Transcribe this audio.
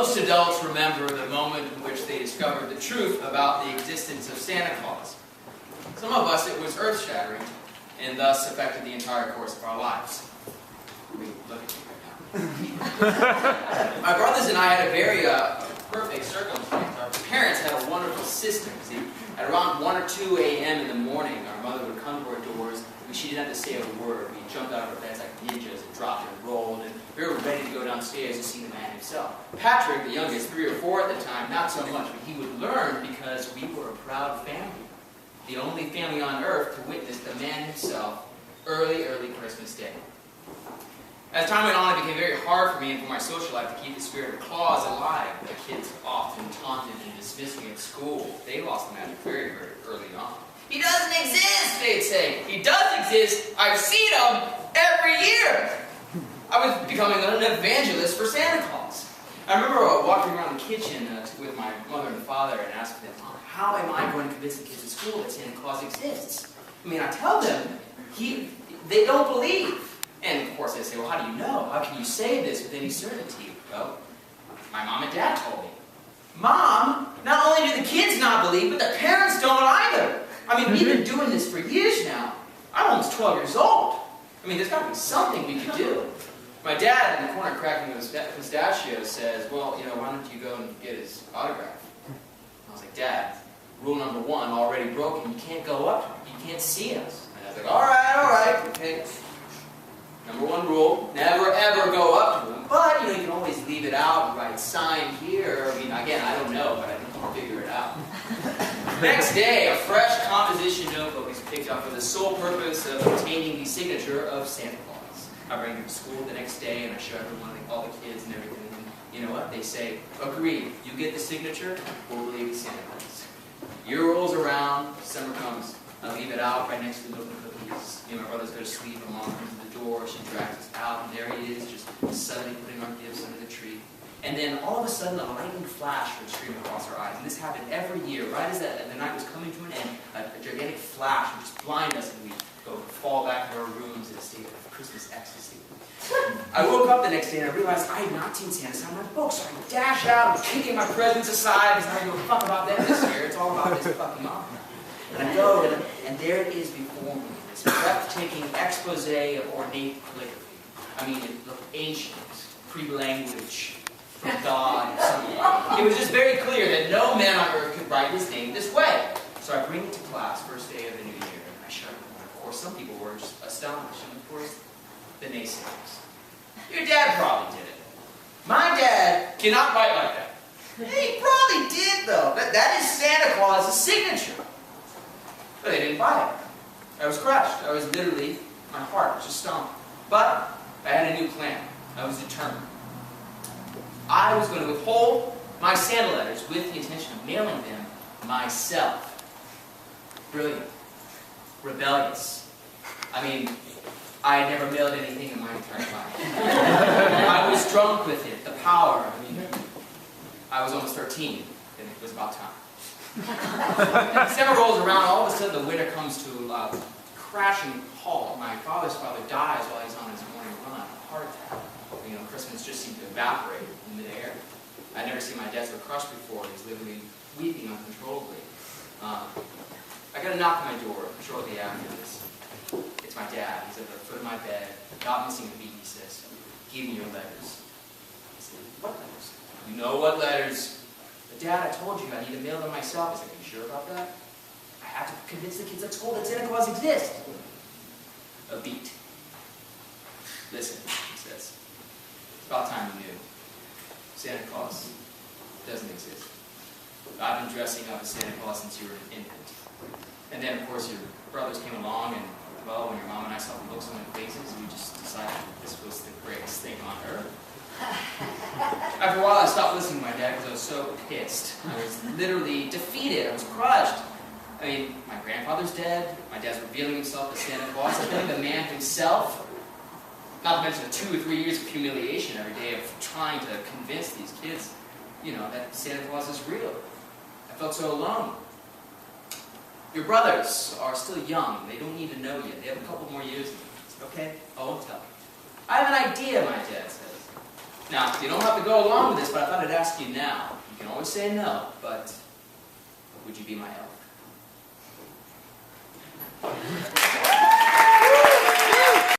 Most adults remember the moment in which they discovered the truth about the existence of Santa Claus. Some of us, it was earth-shattering, and thus affected the entire course of our lives. I mean, look at me right now. My brothers and I had a very perfect circumstance. Our parents had a wonderful system. See, at around 1 or 2 a.m. in the morning, our mother would come to our doors. She didn't have to say a word. We jumped out of our beds like ninjas and dropped and rolled, and we were ready to go downstairs to see the man himself. Patrick, the youngest, 3 or 4 at the time, not so much, but he would learn because we were a proud family. The only family on earth to witness the man himself early Christmas Day. As time went on, it became very hard for me and for my social life to keep the spirit of Claus alive. The kids often taunted and dismissed me at school. They lost the magic very early on. He doesn't exist, they'd say. He does exist. I've seen him every year. I was becoming an evangelist for Santa Claus. I remember walking around the kitchen with my mother and father and asking them, how am I going to convince the kids at school that Santa Claus exists? I mean, I tell them, they don't believe. And of course they say, well, how do you know? How can you say this with any certainty? Well, my mom and dad told me. Mom, not only do the kids not believe, but the parents don't either. I mean, we've been doing this for years now. I'm almost 12 years old. I mean, there's got to be something we could do. My dad, in the corner cracking his pistachio, says, well, why don't you go and get his autograph? I was like, Dad, rule number 1, already broken. You can't go up to him. You can't see us. And I was like, all right. Okay. Number 1 rule, never ever go up to him. But, you can always leave it out and write sign here. I mean, again, I don't know, but I think I'll figure it out. Next day, a fresh composition notebook is picked up for the sole purpose of obtaining the signature of Santa Claus. I bring it to school the next day and I show everyone, all the kids and everything. And you know what? They say, agreed, you get the signature, we'll believe it's Santa Claus. Year rolls around, summer comes. I leave it out right next to the milk and cookies. My brothers go to sleep, my mom comes to the door, she drags us out, and there he is, just suddenly putting our gifts under the tree. And then all of a sudden, a lightning flash would stream across our eyes. And this happened every year, right as the night was coming to an end. A gigantic flash would just blind us, and we'd fall back to our rooms in a state of Christmas ecstasy. I woke up the next day and I realized I had not seen Santa sign my book, so I dash out, I'm kicking my presents aside because I don't give a fuck about them this year. It's all about this fucking mom. And I go, and there it is before me, this breathtaking expose of ornate calligraphy. I mean, it looked ancient, pre-language, from God, or something. It was just very clear that no man on earth could write his name this way. So I bring it to class, first day of the new year, and I show it. Of course, some people were just astonished, and of course, the naysayers. Your dad probably did it. My dad cannot write like that. He probably did, though. That is Santa Claus' signature. But they didn't buy it. I was crushed. I was literally, my heart was just stomped. But I had a new plan. I was determined. I was going to withhold my Santa letters with the intention of mailing them myself. Brilliant. Rebellious. I mean, I had never mailed anything in my entire life. I was drunk with it, the power. I mean, I was almost 13, and it was about time. December rolls around, all of a sudden the winter comes to a crashing halt. My father's father dies while he's on his morning run, a heart attack. Christmas just seemed to evaporate in midair. I'd never seen my dad so crushed before. He's literally weeping uncontrollably. I got a knock on my door shortly after this. It's my dad. He's at the foot of my bed, not missing a beat. He says, "Give me your letters." I said, "What letters?" "You know what letters." "But Dad, I told you I need to mail them myself." I said, "Are you sure about that?" "I have to convince the kids at school that Santa Claus exists." A beat. "Listen," he says. "It's about time you knew. Santa Claus doesn't exist. I've been dressing up as Santa Claus since you were an infant. And then, of course, your brothers came along, and, well, when your mom and I saw the looks on their faces, we just decided this was the greatest thing on earth." After a while, I stopped listening to my dad because I was so pissed. I was literally defeated. I was crushed. I mean, my grandfather's dead. My dad's revealing himself as Santa Claus. I'm feeling the man himself. Not to mention the 2 or 3 years of humiliation every day of trying to convince these kids, that Santa Claus is real. I felt so alone. "Your brothers are still young. They don't need to know yet. They have a couple more years." I said, "Okay, I won't tell." "I have an idea," my dad says. Now, you don't have to go along with this, but I thought I'd ask you now. You can always say no, but would you be my elf?